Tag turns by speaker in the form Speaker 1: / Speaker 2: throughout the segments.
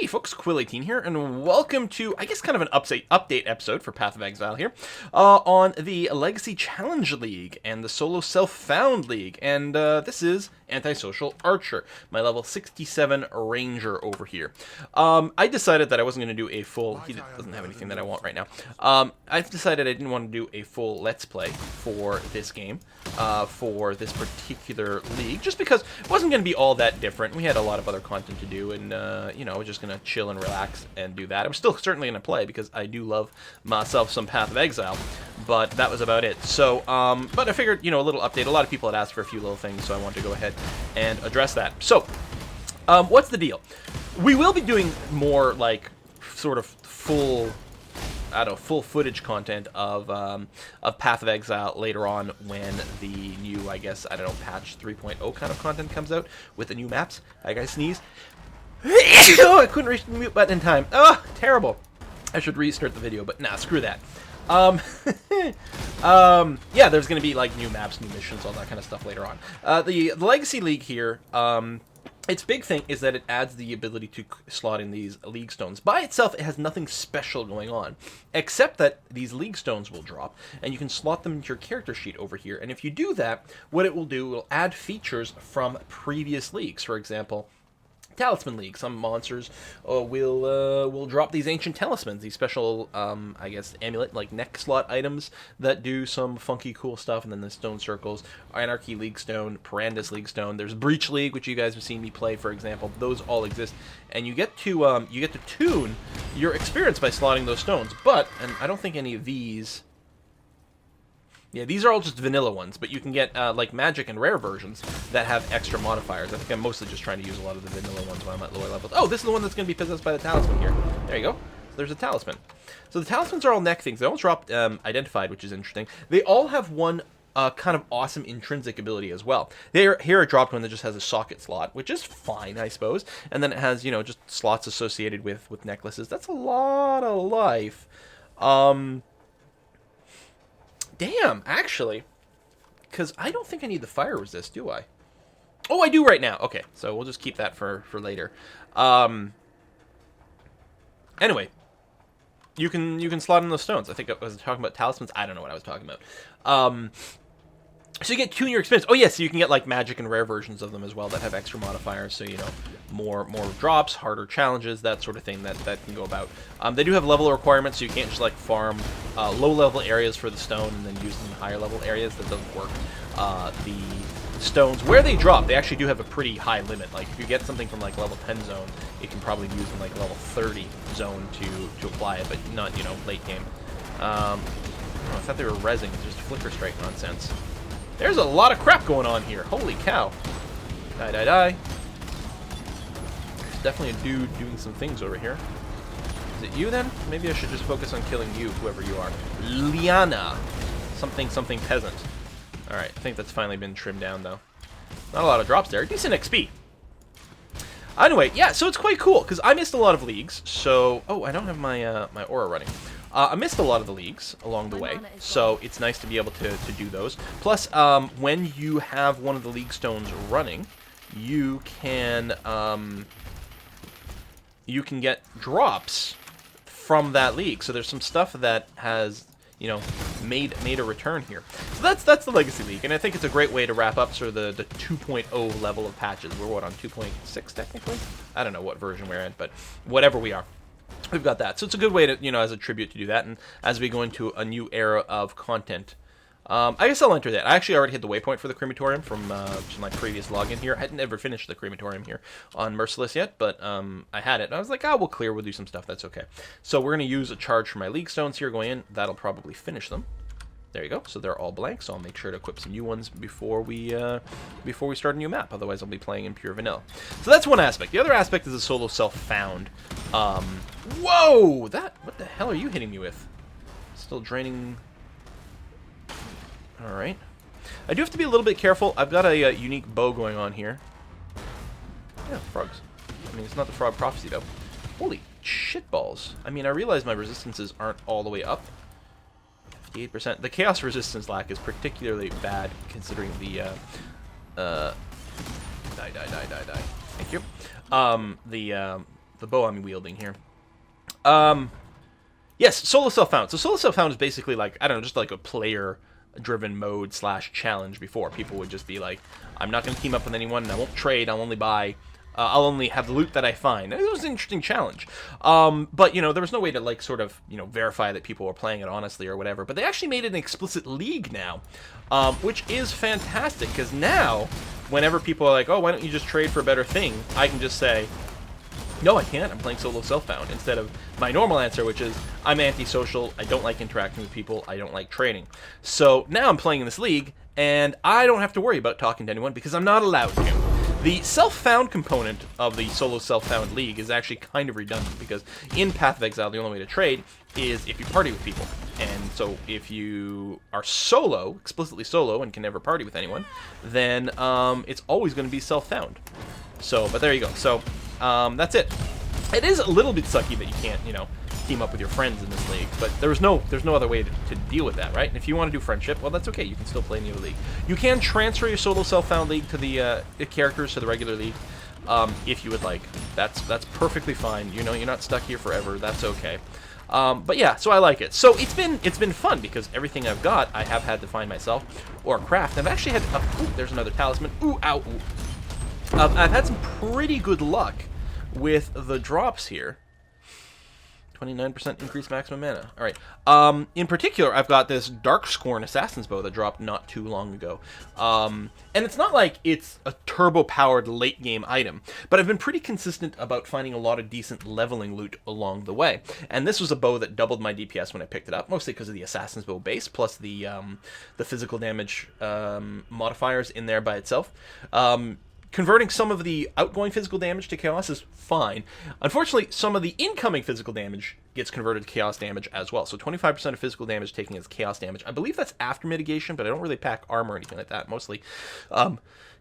Speaker 1: Hey folks, Quill18 here, and welcome to, I guess, kind of an update episode for Path of Exile here, on the Legacy Challenge League and the Solo Self-Found League, and this is Antisocial Archer, my level 67 Ranger over here. I decided that I wasn't going to do a full, he doesn't have anything that I want right now, I've decided I didn't want to do a full Let's Play for this game, for this particular league, just because it wasn't going to be all that different. We had a lot of other content to do, and, you know, just going to chill and relax and do that. I'm still certainly going to play, because I do love myself some Path of Exile, but that was about it. So, but I figured, you know, a little update. A lot of people had asked for a few little things, so I wanted to go ahead and address that. So, what's the deal? We will be doing more, like, sort of full... I don't know, full footage content of Path of Exile later on when the new, I guess, I don't know, patch 3.0 kind of content comes out with the new maps. I gotta sneeze. Oh, I couldn't reach the mute button in time. Oh, terrible. I should restart the video, but nah, screw that. Yeah, there's gonna be like new maps, new missions, all that kind of stuff later on. The Legacy League here, its big thing is that it adds the ability to slot in these Leaguestones. By itself, it has nothing special going on, except that these Leaguestones will drop, and you can slot them into your character sheet over here. And if you do that, what it will do will add features from previous leagues. For example, Talisman League. Some monsters will drop these ancient talismans, these special, I guess, amulet, like neck slot items that do some funky, cool stuff. And then the stone circles, Anarchy Leaguestone, Parandus Leaguestone. There's Breach League, which you guys have seen me play, for example. Those all exist, and you get to tune your experience by slotting those stones. But, and I don't think any of these. Yeah, these are all just vanilla ones, but you can get, like, magic and rare versions that have extra modifiers. I think I'm mostly just trying to use a lot of the vanilla ones when I'm at lower levels. Oh, this is the one that's going to be possessed by the talisman here. There you go. So there's a talisman. So the talismans are all neck things. They all drop identified, which is interesting. They all have one kind of awesome intrinsic ability as well. Here it dropped one that just has a socket slot, which is fine, I suppose. And then it has, you know, just slots associated with necklaces. That's a lot of life. Damn, actually, because I don't think I need the fire resist, do I? Oh, I do right now. Okay, so we'll just keep that for later. Anyway, you can slot in those stones. I think I was talking about talismans. I don't know what I was talking about. So you get tune your experience. Oh yes, so you can get like magic and rare versions of them as well that have extra modifiers. So you know, more drops, harder challenges, that sort of thing that can go about. They do have level requirements, so you can't just like farm low level areas for the stone and then use them in higher level areas. That doesn't work. The stones where they drop, they actually do have a pretty high limit. Like if you get something from like level 10 zone, it can probably be used in like level 30 zone to apply it, but not, you know, late game. I thought they were rezzing. It's just flicker strike nonsense. There's a lot of crap going on here. Holy cow. Die, die, die. There's definitely a dude doing some things over here. Is it you, then? Maybe I should just focus on killing you, whoever you are. Liana. Something peasant. Alright, I think that's finally been trimmed down, though. Not a lot of drops there. Decent XP. Anyway, yeah, so it's quite cool, because I missed a lot of leagues, so... Oh, I don't have my, my aura running. I missed a lot of the leagues along the way, so it's nice to be able to do those. Plus, when you have one of the league stones running, you can get drops from that league. So there's some stuff that has, you know, made a return here. So that's the Legacy League, and I think it's a great way to wrap up sort of the 2.0 level of patches. We're what, on 2.6 technically? I don't know what version we're in, but whatever we are. We've got that. So it's a good way to, you know, as a tribute to do that. And as we go into a new era of content, I guess I'll enter that. I actually already hit the waypoint for the crematorium from my previous login here. I hadn't ever finished the crematorium here on Merciless yet, but I had it. And I was like, oh, we'll clear. We'll do some stuff. That's okay. So we're going to use a charge for my league stones here going in. That'll probably finish them. There you go. So they're all blank. So I'll make sure to equip some new ones before we start a new map. Otherwise, I'll be playing in pure vanilla. So that's one aspect. The other aspect is a solo self-found. Whoa! What the hell are you hitting me with? Still draining. All right. I do have to be a little bit careful. I've got a unique bow going on here. Yeah, frogs. I mean, it's not the frog prophecy though. Holy shitballs! I mean, I realize my resistances aren't all the way up. 58%. The chaos resistance lack is particularly bad considering the die. Thank you. the bow I'm wielding here. Yes, solo self-found. So solo self-found is basically like, I don't know, just like a player-driven mode / challenge before. People would just be like, I'm not going to team up with anyone, and I won't trade, I'll only buy... I'll only have the loot that I find. And it was an interesting challenge. But, you know, there was no way to, like, sort of, you know, verify that people were playing it honestly or whatever. But they actually made it an explicit league now, which is fantastic. Because now, whenever people are like, oh, why don't you just trade for a better thing? I can just say, no, I can't. I'm playing solo self-found. Instead of my normal answer, which is, I'm antisocial. I don't like interacting with people. I don't like trading. So now I'm playing in this league, and I don't have to worry about talking to anyone because I'm not allowed to. The self-found component of the solo self-found league is actually kind of redundant because in Path of Exile, the only way to trade is if you party with people. And so if you are solo, explicitly solo, and can never party with anyone, then it's always going to be self-found. So, but there you go. So that's it. It is a little bit sucky that you can't, you know, team up with your friends in this league, but there's no other way to deal with that, right? And if you want to do friendship, well, that's okay. You can still play in the other league. You can transfer your solo self-found league to the characters to the regular league, if you would like. That's perfectly fine. You know, you're not stuck here forever. That's okay. But yeah, so I like it. So it's been fun because everything I've got, I have had to find myself or craft. I've actually had. Ooh, there's another talisman. Ooh, ow. Ooh. I've had some pretty good luck with the drops here. 29% increased maximum mana. All right. In particular, I've got this Dark Scorn Assassin's Bow that dropped not too long ago. And it's not like it's a turbo-powered late-game item, but I've been pretty consistent about finding a lot of decent leveling loot along the way. And this was a bow that doubled my DPS when I picked it up, mostly because of the Assassin's Bow base, plus the physical damage modifiers in there by itself. Converting some of the outgoing physical damage to chaos is fine. Unfortunately, some of the incoming physical damage gets converted to chaos damage as well. So 25% of physical damage taken as chaos damage. I believe that's after mitigation, but I don't really pack armor or anything like that. Mostly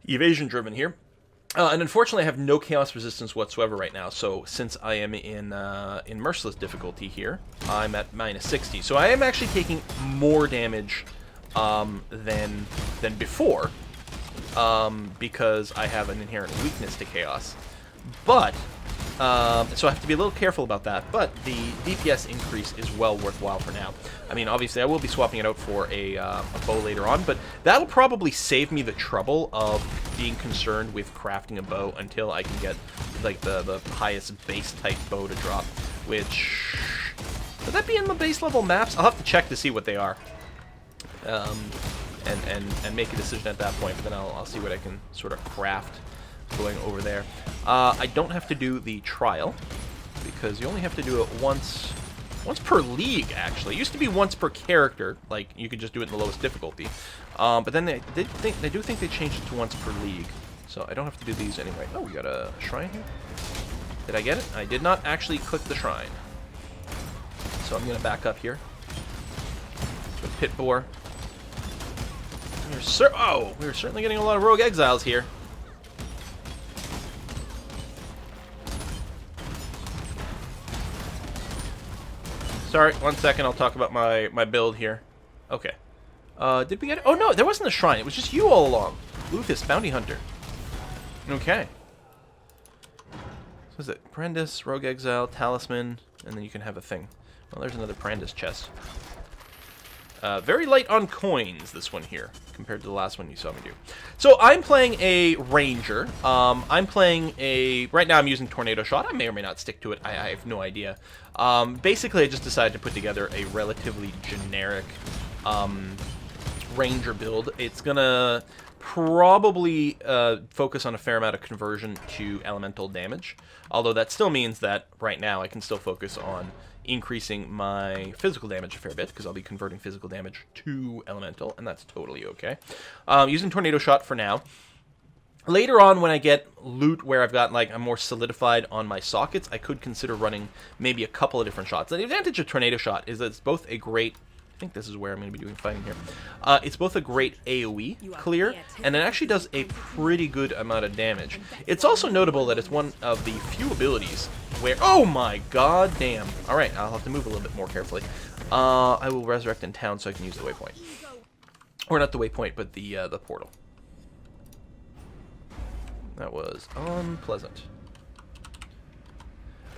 Speaker 1: evasion driven here. And unfortunately, I have no chaos resistance whatsoever right now. So since I am in merciless difficulty here, I'm at -60. So I am actually taking more damage than before. Because I have an inherent weakness to chaos. But, so I have to be a little careful about that, but the DPS increase is well worthwhile for now. I mean, obviously I will be swapping it out for a bow later on, but that'll probably save me the trouble of being concerned with crafting a bow until I can get, like, the highest base type bow to drop, which... Would that be in the base level maps? I'll have to check to see what they are. And make a decision at that point, but then I'll see what I can sort of craft going over there. I don't have to do the trial, because you only have to do it once per league, actually. It used to be once per character, like, you could just do it in the lowest difficulty. But then they do think they changed it to once per league, so I don't have to do these anyway. Oh, we got a shrine here? Did I get it? I did not actually click the shrine. So I'm going to back up here. With Pit Boar. We're certainly getting a lot of rogue exiles here. Sorry, 1 second. I'll talk about my build here. Okay. Did we get it? Oh no, there wasn't a shrine. It was just you all along. Luthus, bounty hunter. Okay. So is it Prentice, rogue exile, talisman, and then you can have a thing. Well, there's another Prentice chest. Very light on coins, this one here, compared to the last one you saw me do. So I'm playing a ranger. Right now I'm using tornado shot. I may or may not stick to it. I have no idea. Basically, I just decided to put together a relatively generic ranger build. It's gonna probably focus on a fair amount of conversion to elemental damage. Although that still means that right now I can still focus on increasing my physical damage a fair bit, because I'll be converting physical damage to elemental, and that's totally okay. Using tornado shot for now. Later on, when I get loot where I've got, like, I'm more solidified on my sockets, I could consider running maybe a couple of different shots. The advantage of tornado shot is that it's both a great... I think this is where I'm going to be doing fighting here. It's both a great AoE clear, and it actually does a pretty good amount of damage. It's also notable that it's one of the few abilities where... Oh my god damn! Alright, I'll have to move a little bit more carefully. I will resurrect in town so I can use the waypoint. Or not the waypoint, but the portal. That was unpleasant.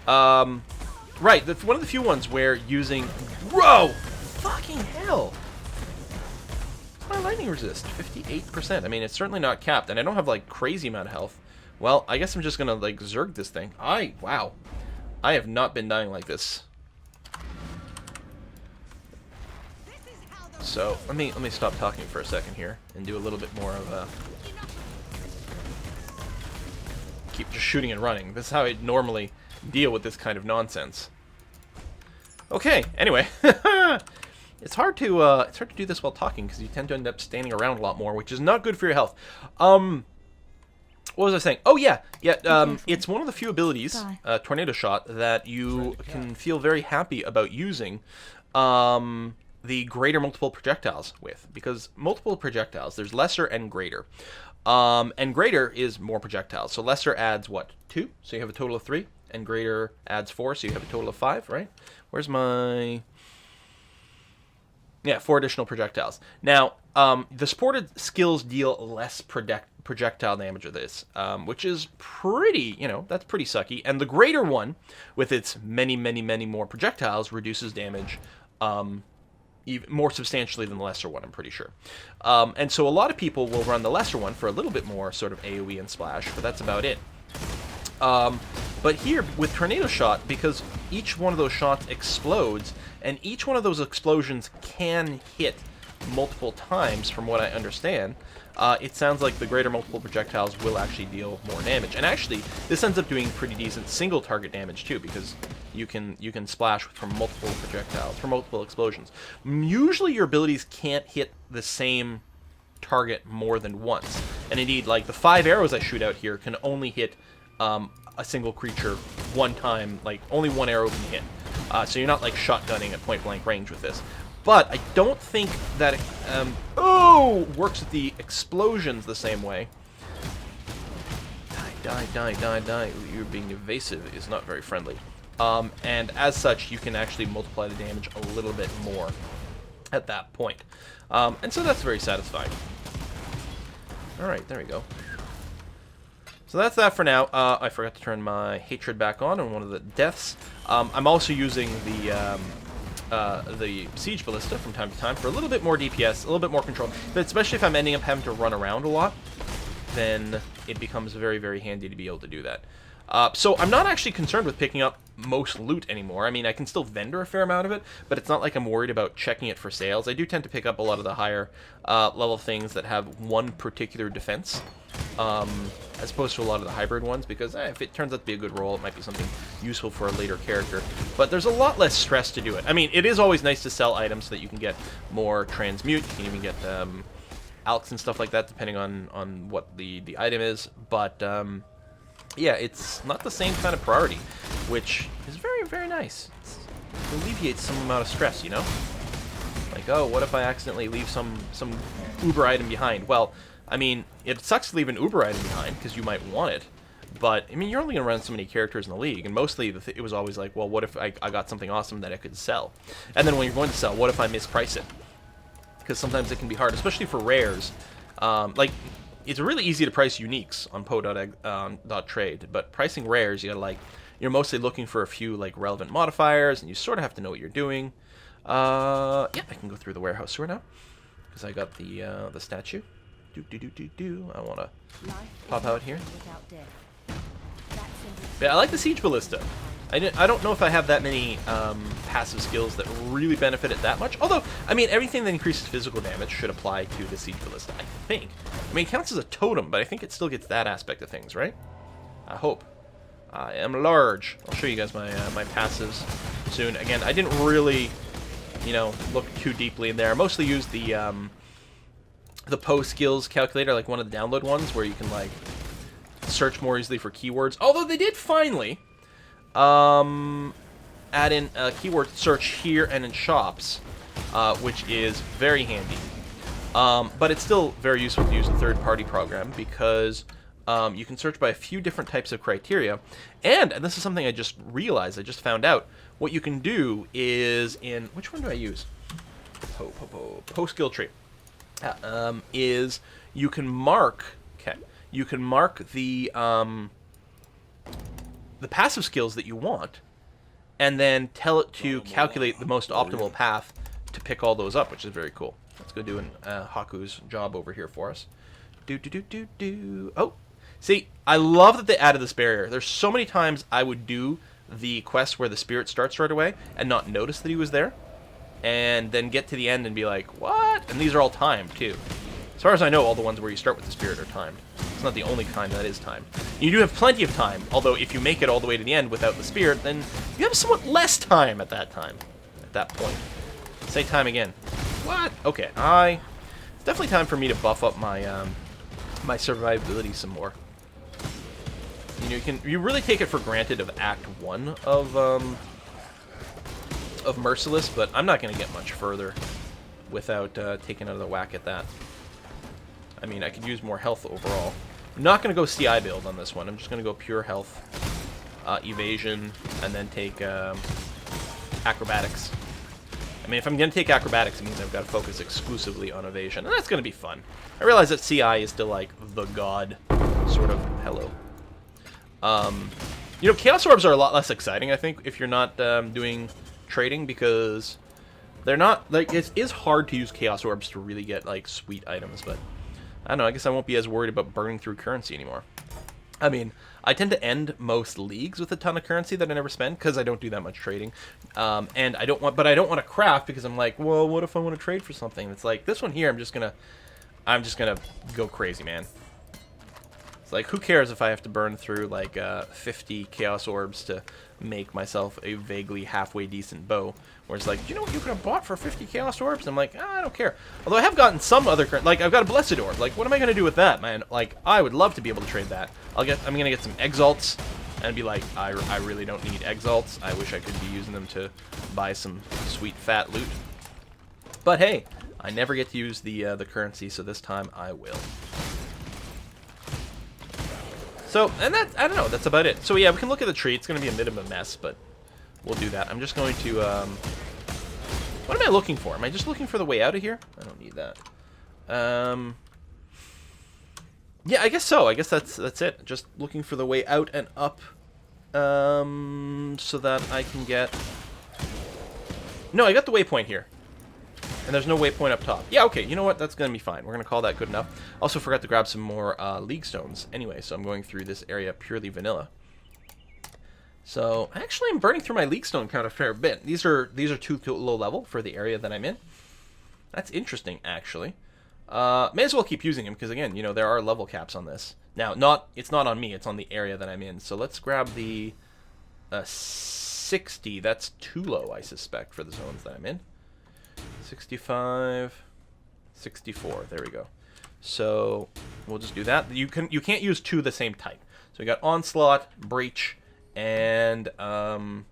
Speaker 1: Right, one of the few ones where using... Whoa! Fucking hell! What's my lightning resist? 58%. I mean, it's certainly not capped, and I don't have, like, crazy amount of health. Well, I guess I'm just gonna, like, Zerg this thing. Wow. I have not been dying like this. So, let me stop talking for a second here, and do a little bit more of a... Keep just shooting and running. This is how I normally deal with this kind of nonsense. Okay, anyway. It's hard to do this while talking, because you tend to end up standing around a lot more, which is not good for your health. What was I saying? Oh, yeah. It's one of the few abilities, Tornado Shot, that you can feel very happy about using the greater multiple projectiles with. Because multiple projectiles, there's lesser and greater. And greater is more projectiles. So lesser adds, what, 2? So you have a total of 3. And greater adds 4, so you have a total of 5, right? Where's my... Yeah, 4 additional projectiles. Now, the supported skills deal less projectile damage with this, which is pretty, that's pretty sucky. And the greater one, with its many, many, many more projectiles, reduces damage even more substantially than the lesser one, I'm pretty sure. And so a lot of people will run the lesser one for a little bit more sort of AoE and splash, but that's about it. But here, with Tornado Shot, because each one of those shots explodes, and each one of those explosions can hit multiple times, from what I understand, it sounds like the greater multiple projectiles will actually deal more damage. And actually, this ends up doing pretty decent single target damage too, because you can splash from multiple projectiles, from multiple explosions. Usually your abilities can't hit the same target more than once. And indeed, like the 5 arrows I shoot out here can only hit a single creature one time, like only one arrow can hit. So you're not like shotgunning at point blank range with this. But I don't think that it works with the explosions the same way. Die. You're being evasive is not very friendly. And as such, you can actually multiply the damage a little bit more at that point. And so that's very satisfying. Alright, there we go. So that's that for now. I forgot to turn my hatred back on one of the deaths. I'm also using the Siege Ballista from time to time for a little bit more DPS, a little bit more control. But especially if I'm ending up having to run around a lot, then it becomes very, very handy to be able to do that. So I'm not actually concerned with picking up most loot anymore. I mean, I can still vendor a fair amount of it, but it's not like I'm worried about checking it for sales. I do tend to pick up a lot of the higher level things that have one particular defense, as opposed to a lot of the hybrid ones, because if it turns out to be a good roll, it might be something useful for a later character. But there's a lot less stress to do it. I mean, it is always nice to sell items so that you can get more transmute. You can even get alks and stuff like that, depending on what the item is. But yeah, it's not the same kind of priority, which is very, very nice. It alleviates some amount of stress, you know? Like, oh, what if I accidentally leave some uber item behind? Well, I mean, it sucks to leave an uber item behind, because you might want it, but, I mean, you're only going to run so many characters in the league, and mostly it was always like, well, what if I got something awesome that I could sell? And then when you're going to sell, what if I misprice it? Because sometimes it can be hard, especially for rares. Like, it's really easy to price uniques on po.trade, but pricing rares, you gotta, like, you're mostly looking for a few, like, relevant modifiers, and you sort of have to know what you're doing. Yeah, I can go through the warehouse sewer now, because I got the statue. I want to pop out here. Yeah, I like the Siege Ballista. I don't know if I have that many passive skills that really benefit it that much. Although, I mean, everything that increases physical damage should apply to the Siege Ballista, I think. I mean, it counts as a totem, but I think it still gets that aspect of things, right? I hope. I am large. I'll show you guys my my passives soon. Again, I didn't really, look too deeply in there. I mostly used the Poe skills calculator, like one of the download ones, where you can, like, search more easily for keywords. Although they did finally add in a keyword search here and in shops, which is very handy. But it's still very useful to use a third-party program, because you can search by a few different types of criteria. And this is something I just realized, I just found out, what you can do is in... Which one do I use? Poe skill tree. Is you can mark... Okay. You can mark the... the passive skills that you want, and then tell it to calculate the most optimal path to pick all those up, which is very cool. Let's go do Haku's job over here for us. Oh, see, I love that they added this barrier. There's so many times I would do the quest where the spirit starts right away and not notice that he was there, and then get to the end and be like, what? And these are all timed, too. As far as I know, all the ones where you start with the spirit are timed. It's not the only time that is timed. You do have plenty of time, although if you make it all the way to the end without the spirit, then you have somewhat less time at that time, at that point. Say time again. What? Okay, it's definitely time for me to buff up my my survivability some more. You know, you really take it for granted of Act 1 of Merciless, but I'm not going to get much further without taking another whack at that. I mean, I could use more health overall. I'm not going to go CI build on this one. I'm just going to go pure health, evasion, and then take acrobatics. I mean, if I'm going to take acrobatics, it means I've got to focus exclusively on evasion, and that's going to be fun. I realize that CI is still, like, the god sort of hello. You know, Chaos Orbs are a lot less exciting, I think, if you're not doing trading, because they're not, like, it is hard to use Chaos Orbs to really get, like, sweet items, but I don't know, I guess I won't be as worried about burning through currency anymore. I mean, I tend to end most leagues with a ton of currency that I never spend, because I don't do that much trading. And I don't want to craft, because I'm like, well, what if I want to trade for something? It's like, this one here, I'm just gonna go crazy, man. It's like, who cares if I have to burn through, like, 50 Chaos Orbs to make myself a vaguely halfway decent bow? Where it's like, do you know what you could have bought for 50 Chaos Orbs? And I'm like, I don't care. Although I have gotten some other, like, I've got a Blessed Orb. Like, what am I going to do with that, man? Like, I would love to be able to trade that. I'm going to get some Exalts and be like, I really don't need Exalts. I wish I could be using them to buy some sweet fat loot. But hey, I never get to use the currency, so this time I will. So, and that, I don't know, that's about it. So yeah, we can look at the tree. It's going to be a bit of a mess, but we'll do that. I'm just going to, what am I looking for? Am I just looking for the way out of here? I don't need that. Yeah, I guess so. I guess that's it. Just looking for the way out and up, so that I can get... No, I got the waypoint here. And there's no waypoint up top. Yeah, okay, you know what? That's going to be fine. We're going to call that good enough. Also forgot to grab some more Leaguestones anyway, so I'm going through this area purely vanilla. So, actually, I'm burning through my Leaguestone count a fair bit. These are too low level for the area that I'm in. That's interesting, actually. May as well keep using them, because, again, you know, there are level caps on this. Now, it's not on me, it's on the area that I'm in. So let's grab the 60. That's too low, I suspect, for the zones that I'm in. 65, 64. There we go. So we'll just do that. You can't use two of the same type. So we got Onslaught, Breach, and Anarchy.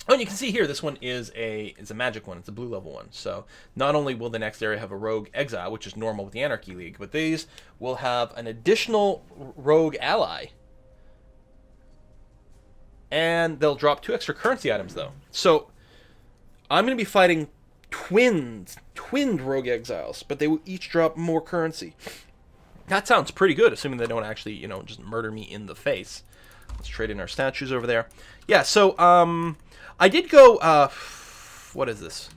Speaker 1: Oh, and you can see here this one is a magic one. It's a blue level one. So not only will the next area have a Rogue Exile, which is normal with the Anarchy League, but these will have an additional Rogue Ally. And they'll drop 2 extra currency items though. So I'm going to be fighting twinned Rogue Exiles, but they will each drop more currency. That sounds pretty good, assuming they don't actually, you know, just murder me in the face. Let's trade in our statues over there. Yeah, so, I did go, what is this?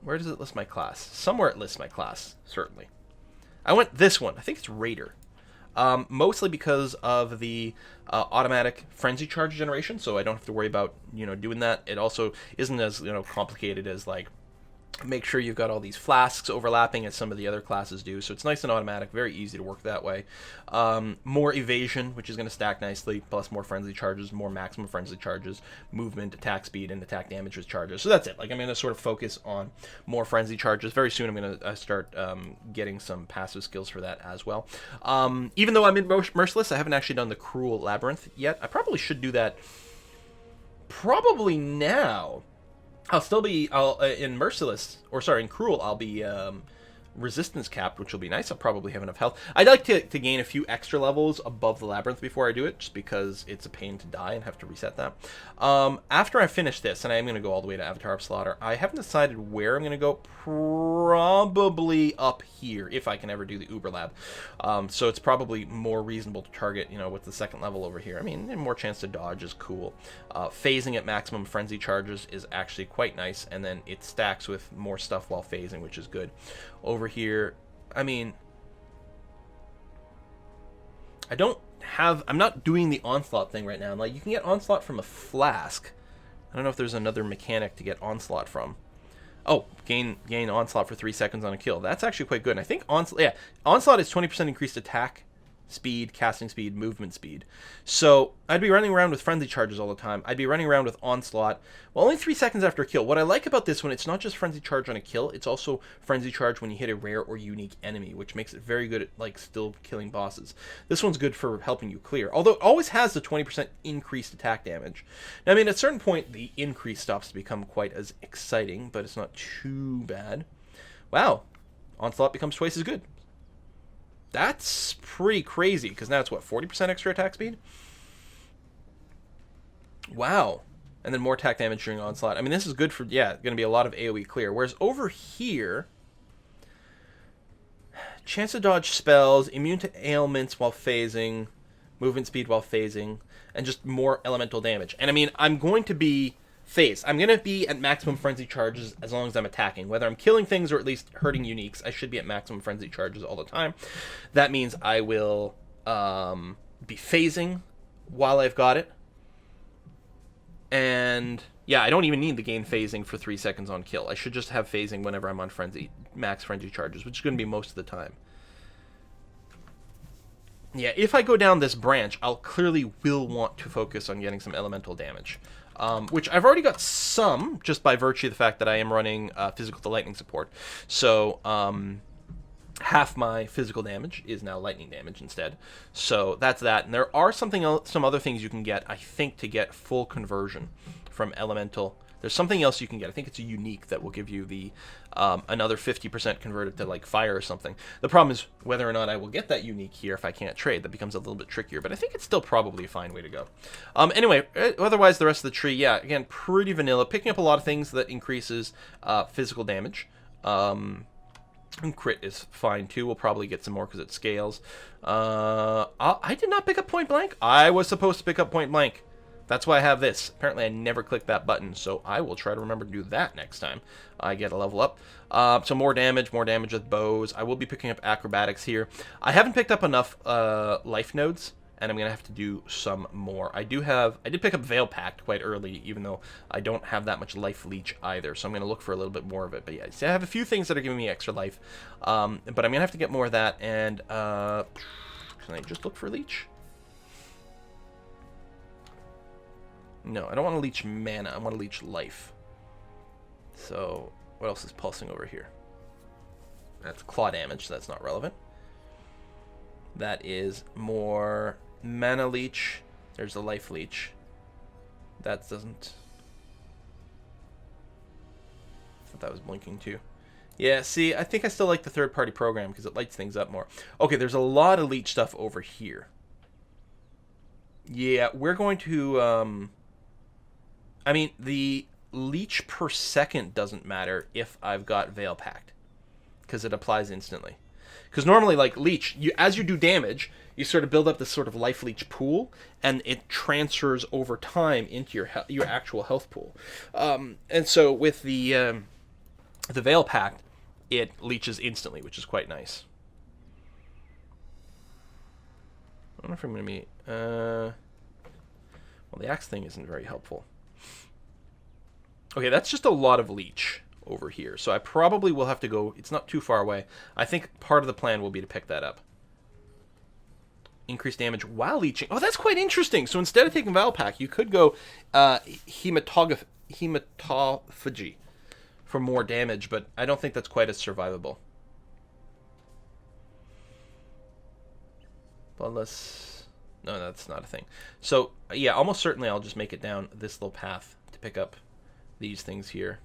Speaker 1: Where does it list my class? Somewhere it lists my class, certainly. I went this one. I think it's Raider. Mostly because of the automatic frenzy charge generation, so I don't have to worry about, you know, doing that. It also isn't as, you know, complicated as, like, make sure you've got all these flasks overlapping as some of the other classes do. So it's nice and automatic, very easy to work that way. More evasion, which is going to stack nicely, plus more frenzy charges, more maximum frenzy charges, movement, attack speed, and attack damage with charges. So that's it. Like, I'm going to sort of focus on more frenzy charges. Very soon I'm going to start getting some passive skills for that as well. Even though I'm in Merciless, I haven't actually done the Cruel Labyrinth yet. I probably should do that probably now. I'll still be in Merciless, or sorry, in Cruel, I'll be resistance capped, which will be nice. I'll probably have enough health. I'd like to gain a few extra levels above the labyrinth before I do it, just because it's a pain to die and have to reset that. After I finish this, and I'm going to go all the way to Avatar of Slaughter, I haven't decided where I'm going to go. Probably up here, if I can ever do the Uber Lab. So it's probably more reasonable to target, you know, with the second level over here. I mean, more chance to dodge is cool. Phasing at maximum frenzy charges is actually quite nice, and then it stacks with more stuff while phasing, which is good. Over here, I mean, I'm not doing the Onslaught thing right now. Like, you can get Onslaught from a flask. I don't know if there's another mechanic to get Onslaught from. Oh, gain Onslaught for 3 seconds on a kill. That's actually quite good. And I think Onslaught is 20% increased attack speed, casting speed, movement speed. So I'd be running around with frenzy charges all the time. I'd be running around with Onslaught. Well, only 3 seconds after a kill. What I like about this one, it's not just frenzy charge on a kill, it's also frenzy charge when you hit a rare or unique enemy, which makes it very good at, like, still killing bosses. This one's good for helping you clear, although it always has the 20% increased attack damage. Now, I mean, at a certain point, the increase stops to become quite as exciting, but it's not too bad. Wow. Onslaught becomes twice as good. That's pretty crazy, because now it's, what, 40% extra attack speed? Wow. And then more attack damage during Onslaught. I mean, this is good for, yeah, going to be a lot of AoE clear. Whereas over here, chance to dodge spells, immune to ailments while phasing, movement speed while phasing, and just more elemental damage. And I mean, I'm going to be phased. I'm going to be at maximum frenzy charges as long as I'm attacking. Whether I'm killing things or at least hurting uniques, I should be at maximum frenzy charges all the time. That means I will be phasing while I've got it. And yeah, I don't even need to gain phasing for 3 seconds on kill. I should just have phasing whenever I'm on max frenzy charges, which is going to be most of the time. Yeah, if I go down this branch, I'll clearly will want to focus on getting some elemental damage. Which I've already got some, just by virtue of the fact that I am running physical to lightning support. So half my physical damage is now lightning damage instead. So that's that. And there are some other things you can get, I think, to get full conversion from elemental. There's something else you can get. I think it's a unique that will give you the another 50% converted to, like, fire or something. The problem is whether or not I will get that unique here if I can't trade. That becomes a little bit trickier, but I think it's still probably a fine way to go. Anyway, otherwise the rest of the tree, yeah, again, pretty vanilla. Picking up a lot of things that increases physical damage. And crit is fine too. We'll probably get some more because it scales. I did not pick up Point Blank. I was supposed to pick up Point Blank. That's why I have this. Apparently I never clicked that button, so I will try to remember to do that next time I get a level up. So more damage with bows. I will be picking up acrobatics here. I haven't picked up enough life nodes, and I'm going to have to do some more. I did pick up Veil Pact quite early, even though I don't have that much life leech either, so I'm going to look for a little bit more of it. But yeah, see, I have a few things that are giving me extra life, but I'm going to have to get more of that, and can I just look for leech? No, I don't want to leech mana. I want to leech life. So, what else is pulsing over here? That's claw damage, so that's not relevant. That is more mana leech. There's the life leech. That doesn't... I thought that was blinking too. Yeah, see, I think I still like the third-party program because it lights things up more. Okay, there's a lot of leech stuff over here. Yeah, we're going to... I mean, the leech per second doesn't matter if I've got Veil Pact, because it applies instantly. Because normally, like, leech, as you do damage, you sort of build up this sort of life leech pool, and it transfers over time into your actual health pool. And so with the Veil Pact, it leeches instantly, which is quite nice. I don't know if I'm going to be... well, the axe thing isn't very helpful. Okay, that's just a lot of leech over here. So I probably will have to go... It's not too far away. I think part of the plan will be to pick that up. Increased damage while leeching. Oh, that's quite interesting. So instead of taking Valpak, you could go hematophagy for more damage, but I don't think that's quite as survivable. Bloodless... No, that's not a thing. So, yeah, almost certainly I'll just make it down this little path to pick up these things here.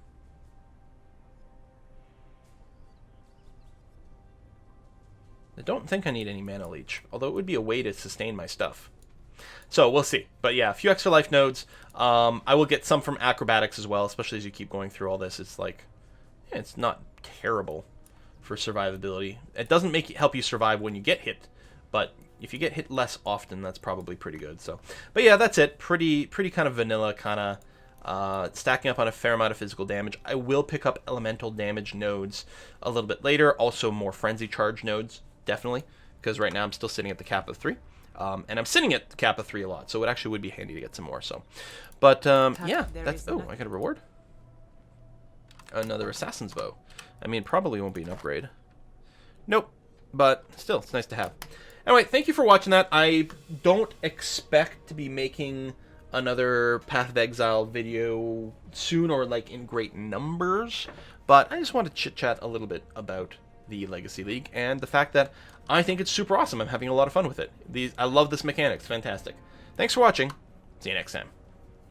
Speaker 1: I don't think I need any mana leech, although it would be a way to sustain my stuff. So we'll see. But yeah, a few extra life nodes. I will get some from acrobatics as well, especially as you keep going through all this. It's like, yeah, it's not terrible for survivability. It doesn't help you survive when you get hit, but if you get hit less often, that's probably pretty good. So, but yeah, that's it. Pretty kind of vanilla, kind of stacking up on a fair amount of physical damage. I will pick up elemental damage nodes a little bit later. Also more frenzy charge nodes, definitely, because right now I'm still sitting at the cap of 3. And I'm sitting at the cap of 3 a lot, so it actually would be handy to get some more. So, but yeah, that's. Oh, I got a reward. Another assassin's bow. I mean, probably won't be an upgrade. Nope, but still, it's nice to have. Anyway, thank you for watching that. I don't expect to be making another Path of Exile video soon or like in great numbers, but I just want to chit-chat a little bit about the Legacy League and the fact that I think it's super awesome. I'm having a lot of fun with it. I love this mechanic. It's fantastic. Thanks for watching. See you next time.